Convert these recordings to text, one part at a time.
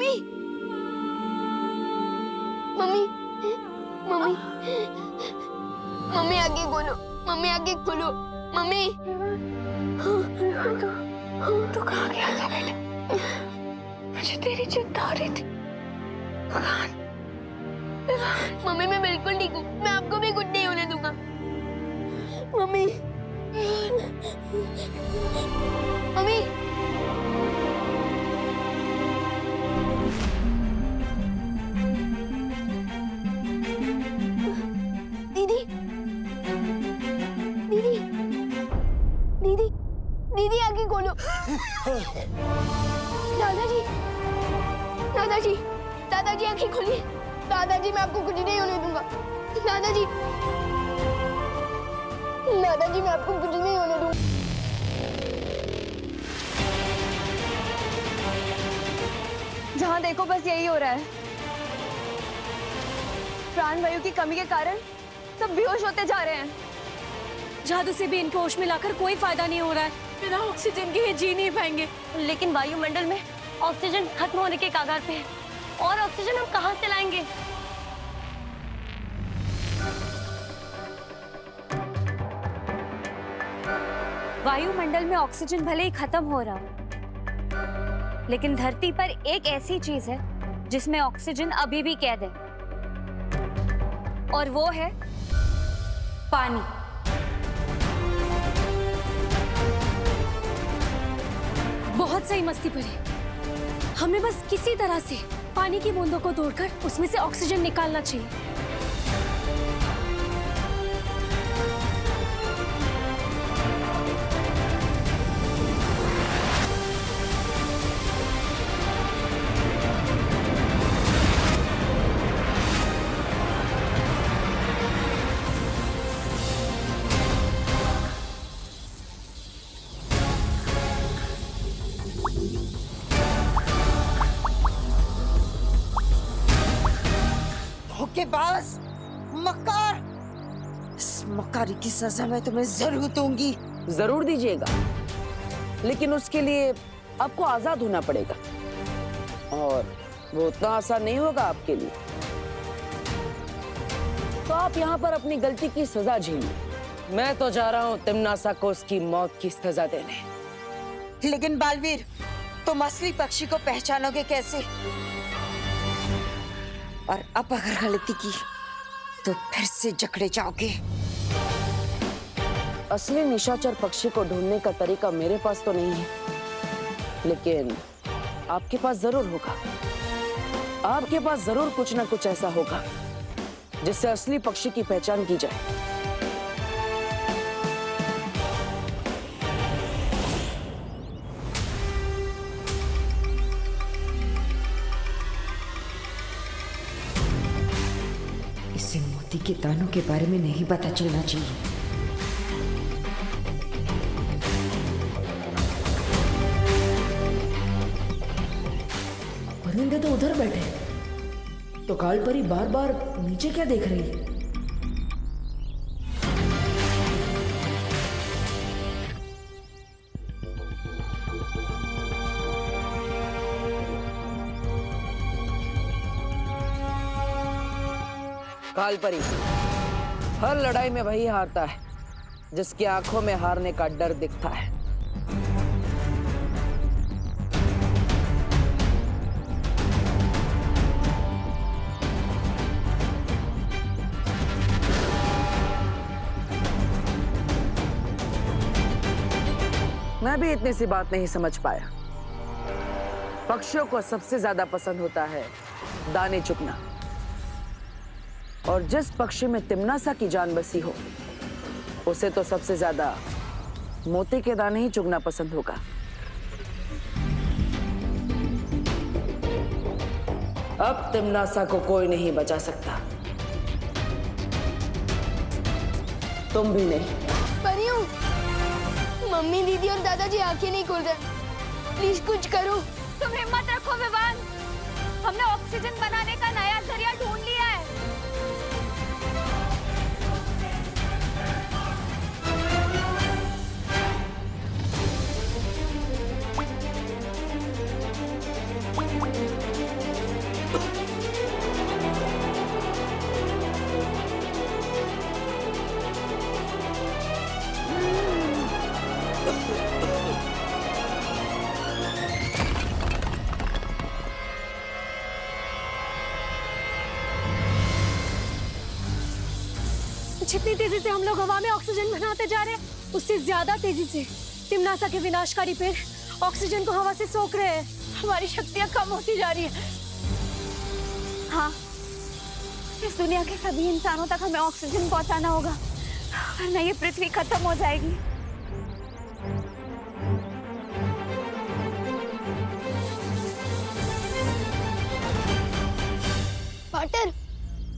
Mummy mummy mummy mummy आगे खोलो, mummy आगे खोलो, मम्मी। तू कहाँ गया था बेटा? मुझे तेरी चिंता हो रही थी। मम्मी मैं बिल्कुल ठीक हूँ, मैं आपको भी कुछ नहीं होने दूंगा। मम्मी मम्मी दीदी दीदी दीदी दीदी आगे खोलो। दादाजी दादाजी दादाजी आंखें खोलिए। दादाजी मैं आपको कुछ नहीं होने दूंगा। दादाजी दादाजी मैं आपको कुछ नहीं होने दूंगा। जहाँ देखो बस यही हो रहा है। प्राणवायु की कमी के कारण सब बेहोश होते जा रहे हैं। जादू से भी इनको होश में लाकर कोई फायदा नहीं हो रहा है। बिना ऑक्सीजन के ये जी नहीं पाएंगे। लेकिन वायुमंडल में ऑक्सीजन खत्म होने के कगार पे है और ऑक्सीजन हम कहाँ से लाएंगे? वायुमंडल में ऑक्सीजन भले ही खत्म हो रहा हो, लेकिन धरती पर एक ऐसी चीज है जिसमें ऑक्सीजन अभी भी कैद है, और वो है पानी। बहुत सही मस्ती पड़ी। हमें बस किसी तरह से पानी की बूंदों को तोड़कर उसमें से ऑक्सीजन निकालना चाहिए। धोखेबाज, मक्कार। इस मक्कारी की सजा मैं तुम्हें जरूर दूंगी। जरूर दीजिएगा, लेकिन उसके लिए आपको आजाद होना पड़ेगा, और वो उतना आसान नहीं होगा आपके लिए। तो आप यहाँ पर अपनी गलती की सजा झेलिए। मैं तो जा रहा हूँ तिम्नासा को उसकी मौत की सजा देने। लेकिन बालवीर, तुम असली पक्षी को पहचानोगे कैसे? और अब अगर गलती की तो फिर से जकड़े जाओगे। असली निशाचर पक्षी को ढूंढने का तरीका मेरे पास तो नहीं है, लेकिन आपके पास जरूर होगा। आपके पास जरूर कुछ ना कुछ ऐसा होगा जिससे असली पक्षी की पहचान की जाए। इसे मोती के दानों के बारे में नहीं पता चलना चाहिए। परिंदे तो उधर बैठे, तो कालपरी बार बार नीचे क्या देख रही है? कालपरी, हर लड़ाई में वही हारता है जिसकी आंखों में हारने का डर दिखता है। मैं भी इतनी सी बात नहीं समझ पाया। पक्षियों को सबसे ज्यादा पसंद होता है दाने चुगना, और जिस पक्षी में तिम्नासा की जान बसी हो उसे तो सबसे ज्यादा मोती के दाने ही चुगना पसंद होगा। अब तिम्नासा को कोई नहीं बचा सकता, तुम भी नहीं। परियों, मम्मी, दीदी और दादाजी आंखें नहीं खोल रहे। प्लीज कुछ करो। तुम हिम्मत रखो विवान, हमने ऑक्सीजन बनाने का नया जरिया ढूंढ लिया है। जितनी तेजी से हम लोग हवा में ऑक्सीजन बनाते जा रहे हैं उससे ज्यादा तेजी से तिम्नासा के विनाशकारी पेड़ ऑक्सीजन को हवा से सोख रहे हैं। हमारी शक्तियां कम होती जा रही है। हाँ, इस दुनिया के सभी इंसानों तक हमें ऑक्सीजन पहुंचाना होगा वरना ये पृथ्वी खत्म हो जाएगी। पार्टनर,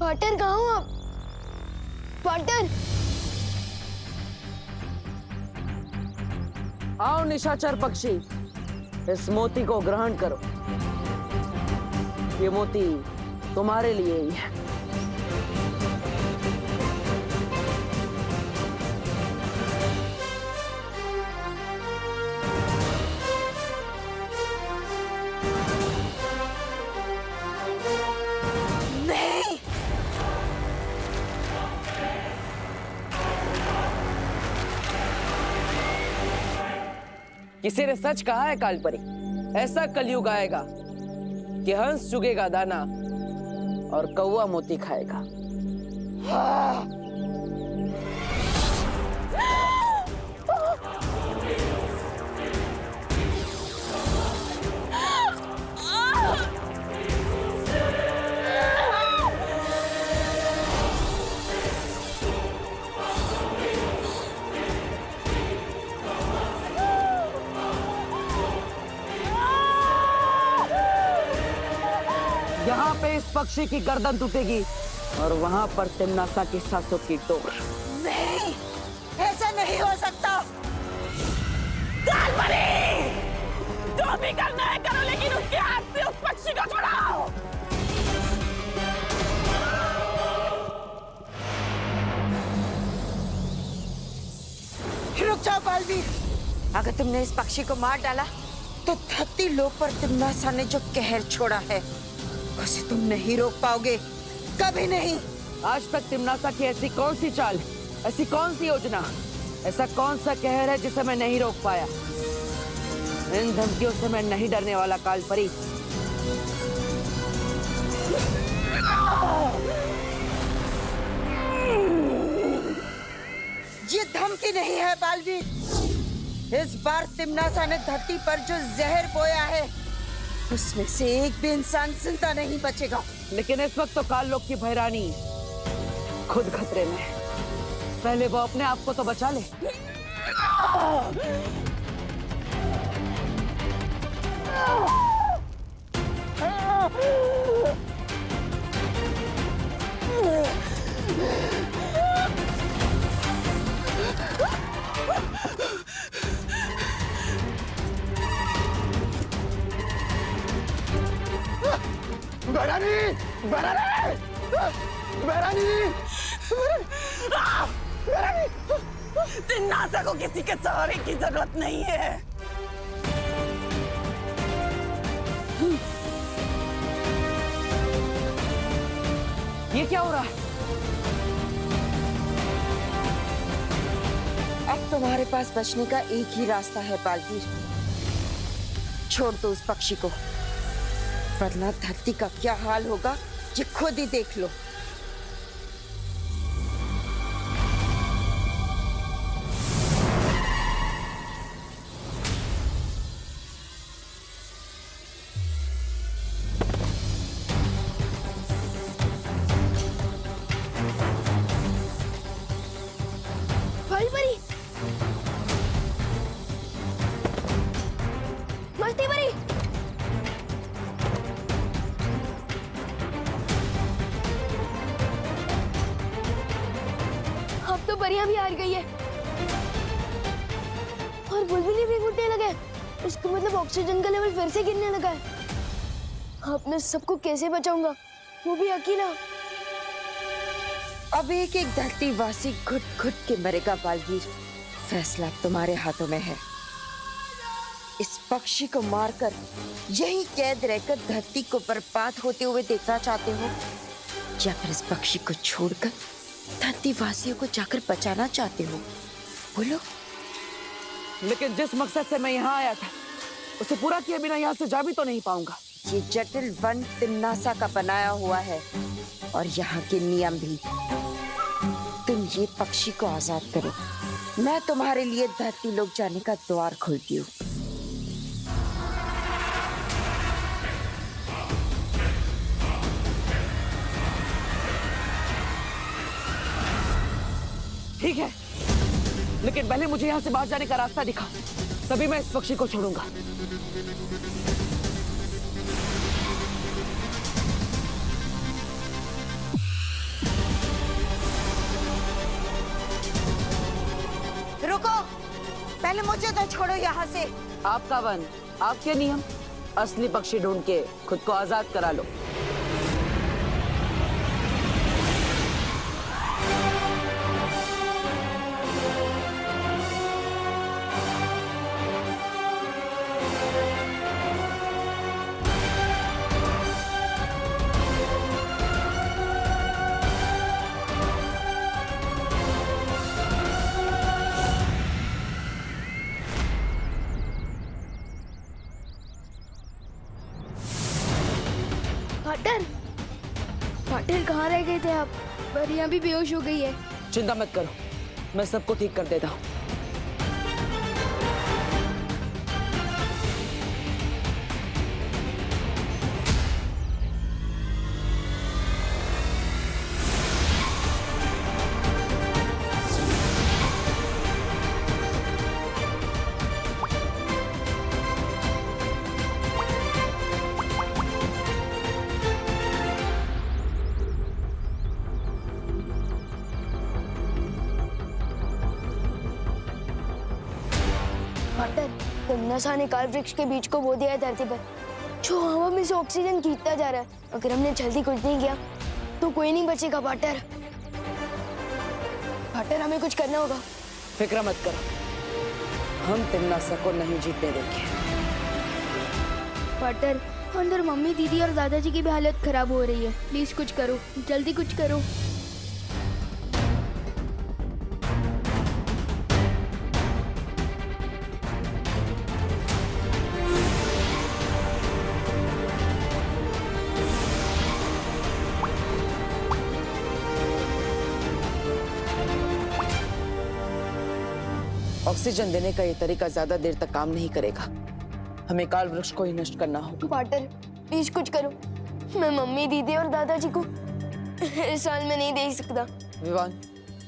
पार्टनर कहाँ हो आप? पार्टनर, आओ निशाचर पक्षी, इस मोती को ग्रहण करो। ये मोती तुम्हारे लिए ही है। किसी ने सच कहा है कालपरी, ऐसा कलयुग आएगा कि हंस चुगेगा दाना और कौवा मोती खाएगा। यहाँ पे इस पक्षी की गर्दन टूटेगी और वहाँ पर तिम्नासा की सांसों की डोर। नहीं, ऐसा नहीं हो सकता। जो भी करना है करो, लेकिन उसके हाथ से उस पक्षी को छुड़ाओ। रुक जाओ बालवीर, अगर तुमने इस पक्षी को मार डाला तो धरती लोक पर तिम्नासा ने जो कहर छोड़ा है उसे तुम नहीं रोक पाओगे, कभी नहीं। आज तक तिम्नासा की ऐसी कौन सी चाल, ऐसी कौन सी योजना, ऐसा कौन सा कहर है जिसे मैं नहीं रोक पाया? इन धमकियों से मैं नहीं डरने वाला कालपरी। ये धमकी नहीं है बालवीर, इस बार तिम्नासा ने धरती पर जो जहर बोया है उसमें से एक भी इंसान जिंदा नहीं बचेगा। लेकिन इस वक्त तो काल लोक की भैरानी खुद खतरे में है। पहले वो अपने आप को तो बचा ले। बहरानी, बहरानी, बहरानी, बहरानी, तिम्नासा को किसी के सहारे की जरूरत नहीं है। ये क्या हो रहा है? अब तुम्हारे पास बचने का एक ही रास्ता है बालवीर, छोड़ दो उस पक्षी को, वरना धरती का क्या हाल होगा ये खुद ही देख लो। कालपरी, मस्ती परी, अब तो परियां भी हार गई है और बुलबुलें भी फूटने लगे। इसका मतलब ऑक्सीजन का लेवल फिर से गिरने लगा है। अब मैं सबको कैसे बचाऊंगा, वो भी अकेला। अब एक एक धरतीवासी घुट घुट के मरेगा बालवीर, फैसला तुम्हारे हाथों में है। इस पक्षी को मारकर यही कैद रहकर धरती को बर्बाद होते हुए देखना चाहते हो, या फिर इस पक्षी को छोड़कर धरतीवासियों को जाकर बचाना चाहते हो? बोलो। लेकिन जिस मकसद से मैं यहाँ आया था उसे पूरा किए बिना यहाँ से जा भी तो नहीं पाऊंगा। ये जटिल वन तिम्नासा का बनाया हुआ है और यहाँ के नियम भी। तुम ये पक्षी को आजाद करो। मैं तुम्हारे लिए धरती लोक जाने का द्वार खोलती हूँ। ठीक है, लेकिन पहले मुझे यहाँ से बाहर जाने का रास्ता दिखा, तभी मैं इस पक्षी को छोड़ूंगा। रुको, पहले मुझे तो छोड़ो यहाँ से। आपका वन, आपके नियम। असली पक्षी ढूंढ के खुद को आजाद करा लो। पार्टनर, पार्टनर कहाँ रह गए थे आप? परिया भी बेहोश हो गई है। चिंता मत करो, मैं सबको ठीक कर देता हूँ। पार्टनर, तमन्ना ने काल वृक्ष के बीज को बो दिया है धरती पर, जो हवा में से ऑक्सीजन खींचता जा रहा है। अगर हमने जल्दी कुछ नहीं किया तो कोई नहीं बचेगा पार्टनर। पार्टनर, हमें कुछ करना होगा। फिक्र मत करो, हम तिमनासा को नहीं जीतने देंगे। पार्टनर, अंदर मम्मी, दीदी और दादाजी की भी हालत खराब हो रही है। प्लीज कुछ करो, जल्दी कुछ करो। ऑक्सीजन देने का ये तरीका ज्यादा देर तक काम नहीं करेगा। हमें काल वृक्ष को ही नष्ट करना होगा। पार्टनर, प्लीज कुछ करो। मैं मम्मी, दीदी और दादाजी को इस साल में नहीं देख सकता। विवान,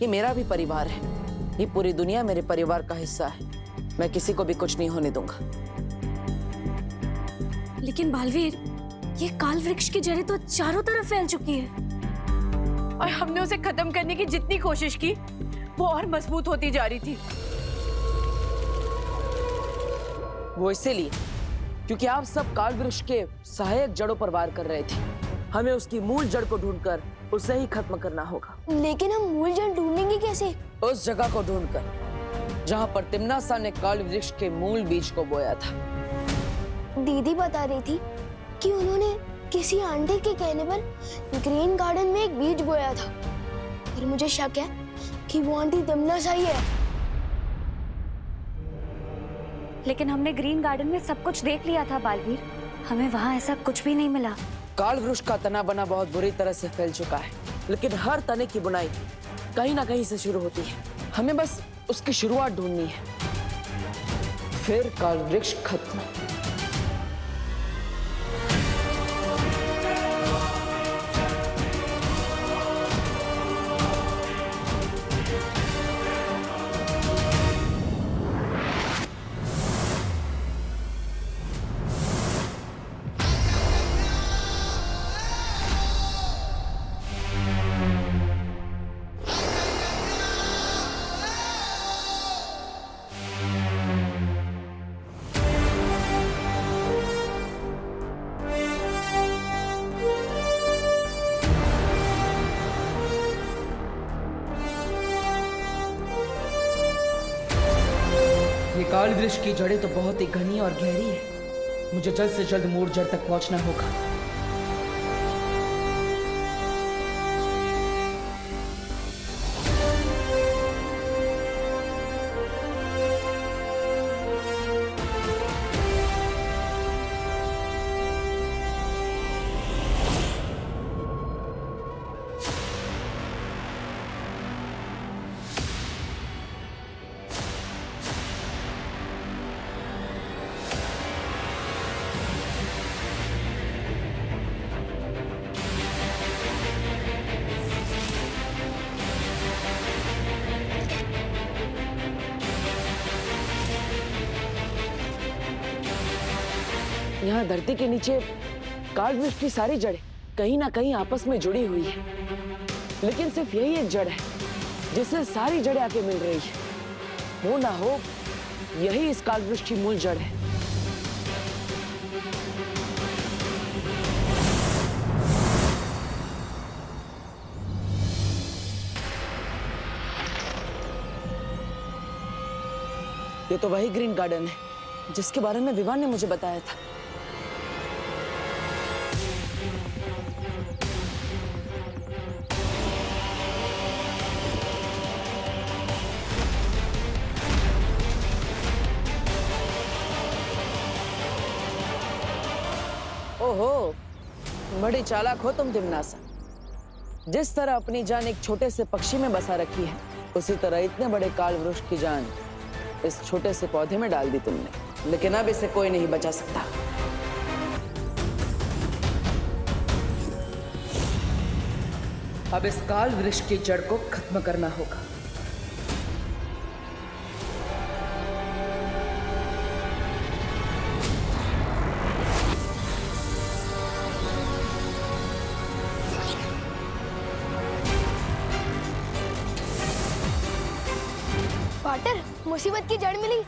ये मेरा भी परिवार है। ये पूरी दुनिया मेरे परिवार का हिस्सा है। मैं किसी को भी कुछ नहीं होने दूंगा। लेकिन बालवीर, ये काल वृक्ष की जड़ें तो चारों तरफ फैल चुकी है और हमने उसे खत्म करने की जितनी कोशिश की वो और मजबूत होती जा रही थी। वो इसीलिए क्योंकि आप सब काल वृक्ष के सहायक जड़ों पर वार कर रहे थे। हमें उसकी मूल जड़ को ढूंढकर उसे ही खत्म करना होगा। लेकिन हम मूल जड़ ढूंढेंगे कैसे? उस जगह को ढूंढकर जहां पर तिमनासा ने काल वृक्ष के मूल बीज को बोया था। दीदी बता रही थी कि उन्होंने किसी आंटी के कहने पर ग्रीन गार्डन में एक बीज बोया था। पर मुझे शक है कि वो आंटी तिमनासा ही है। लेकिन हमने ग्रीन गार्डन में सब कुछ देख लिया था बालवीर, हमें वहाँ ऐसा कुछ भी नहीं मिला। काल वृक्ष का तना बना बहुत बुरी तरह से फैल चुका है, लेकिन हर तने की बुनाई कहीं ना कहीं से शुरू होती है। हमें बस उसकी शुरुआत ढूंढनी है, फिर काल वृक्ष खत्म। ये काल वृक्ष की जड़ें तो बहुत ही घनी और गहरी है। मुझे जल्द से जल्द मूल जड़ तक पहुंचना होगा। यहाँ धरती के नीचे काल वृक्ष की सारी जड़ें कहीं ना कहीं आपस में जुड़ी हुई है, लेकिन सिर्फ यही एक जड़ है जिससे सारी जड़ें आके मिल रही है। वो ना हो, यही इस काल वृक्ष की मूल जड़ है। ये तो वही ग्रीन गार्डन है जिसके बारे में विवान ने मुझे बताया था। ओहो, बड़ी चालाक हो तुम तिमनासा। जिस तरह अपनी जान एक छोटे से पक्षी में बसा रखी है, उसी तरह इतने बड़े काल वृक्ष की जान इस छोटे से पौधे में डाल दी तुमने। लेकिन अब इसे कोई नहीं बचा सकता। अब इस काल वृक्ष की जड़ को खत्म करना होगा। पार्टर, मुसीबत की जड़ मिली।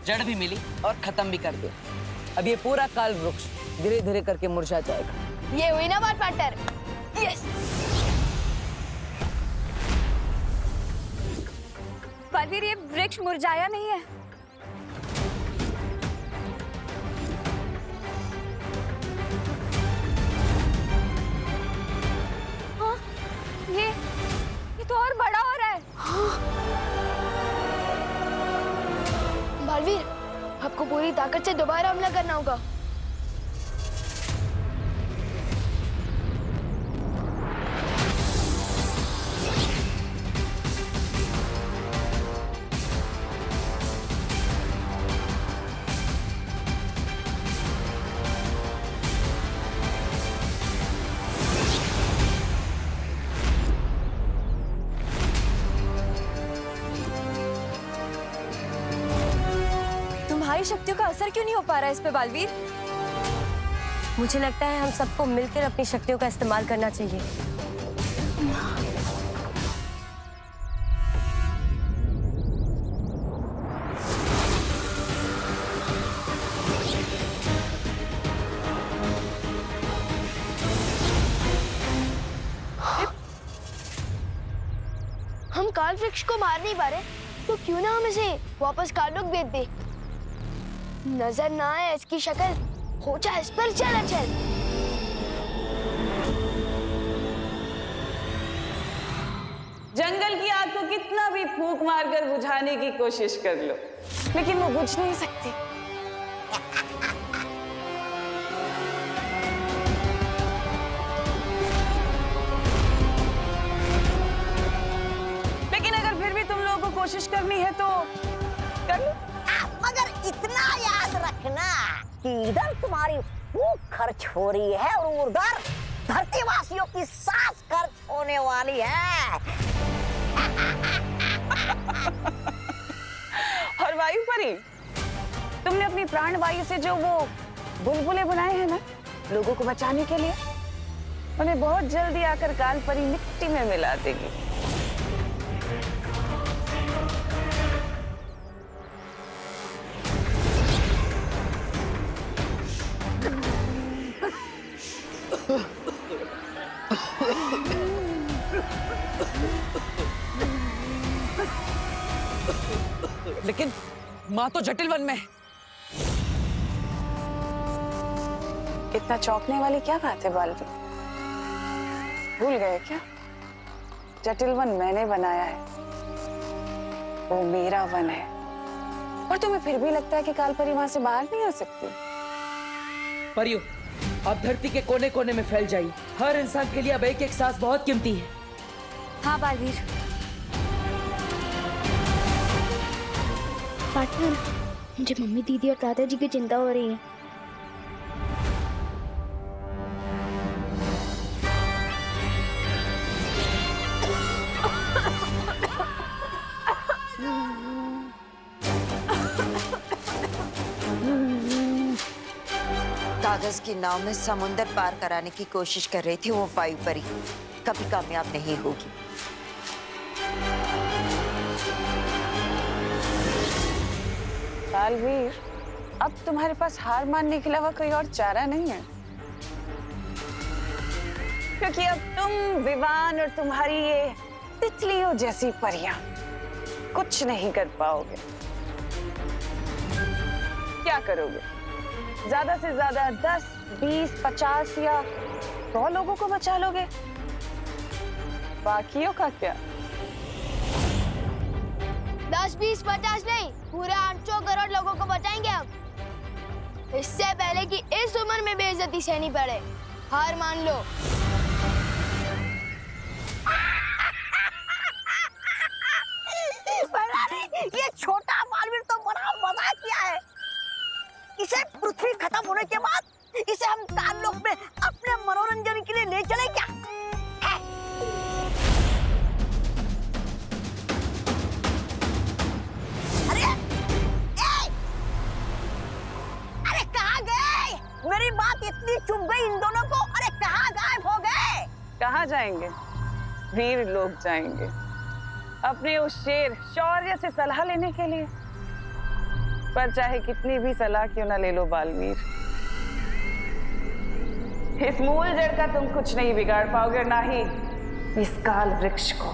जड़ भी मिली और खत्म भी कर दिया। अब ये पूरा काल वृक्ष धीरे धीरे करके मुरझा जाएगा। ये हुई ना बात पार्टर। यस। बलवीर, ये वृक्ष मुरझाया नहीं है। हाँ, ये तो और बड़ा हो रहा है। बलवीर, आपको पूरी ताकत से दोबारा हमला करना होगा। तुम्हारी शक्तियों का असर क्यों नहीं हो पा रहा है इस पे बालवीर? मुझे लगता है हम सबको मिलकर अपनी शक्तियों का इस्तेमाल करना चाहिए। हम काल वृक्ष को मार नहीं पा रहे, तो क्यों ना हम इसे वापस कालोक भेज दे। नजर ना आए इसकी शक्ल, हो जाए इस पर चल। जंगल की आग को कितना भी फूंक मारकर बुझाने की कोशिश कर लो, लेकिन वो बुझ नहीं सकती। लेकिन अगर फिर भी तुम लोगों को कोशिश करनी है तो कर लो। मगर इतना याद रखना कि इधर तुम्हारी भूख खर्च हो रही है और उधर धरतीवासियों की सांस खर्च होने वाली है। और वायु परी, तुमने अपनी प्राण वायु से जो वो बुलबुले बनाए हैं ना लोगों को बचाने के लिए, उन्हें बहुत जल्दी आकर काल परी मिट्टी में मिला देगी। लेकिन माँ तो जटिल वन में है। इतना चौंकने वाली क्या बात है बालवीर? भूल गए क्या? जटिल वन मैंने बनाया है, वो मेरा वन है। और तुम्हें फिर भी लगता है कि कालपरी वहां से बाहर नहीं आ सकती? परियो, आप धरती के कोने कोने में फैल जाइए। हर इंसान के लिए अब एक एक सांस बहुत कीमती है। हाँ बालवीर। पार्टनर, मुझे मम्मी, दीदी और दादाजी की चिंता हो रही है। कागज की नाव में समुंदर पार कराने की कोशिश कर रही थी वो वायु परी कभी कामयाब नहीं होगी। बालवीर, अब तुम्हारे पास हार मानने के अलावा कोई और चारा नहीं है, क्योंकि अब तुम, विवान और तुम्हारी ये तितलियों जैसी परियां कुछ नहीं कर पाओगे। क्या करोगे? ज्यादा से ज्यादा 10, 20, 50 या 100 लोगों को बचा लोगे। बाकियों का क्या? 10, 20, 50 नहीं, पूरे 800 करोड़ लोगों को बचाएंगे हम। इससे पहले कि इस उम्र में बेइज्जती सहनी पड़े, हार मान लो। ये छोटा बालवीर तो बड़ा मजाक किया है। इसे पृथ्वी खत्म होने के बाद इसे हम काललोक में अपने मनोरंजन के लिए ले चले क्या? है? अरे अरे कहाँ गए? मेरी बात इतनी चुभ गई इन दोनों को। अरे कहाँ गायब हो गए? कहाँ जाएंगे? वीर लोग जाएंगे अपने उस शेर शौर्य से सलाह लेने के लिए। पर चाहे कितनी भी सलाह क्यों ना ले लो बालवीर, इस मूल जड़ का तुम कुछ नहीं बिगाड़ पाओगे, ना ही इस काल वृक्ष को।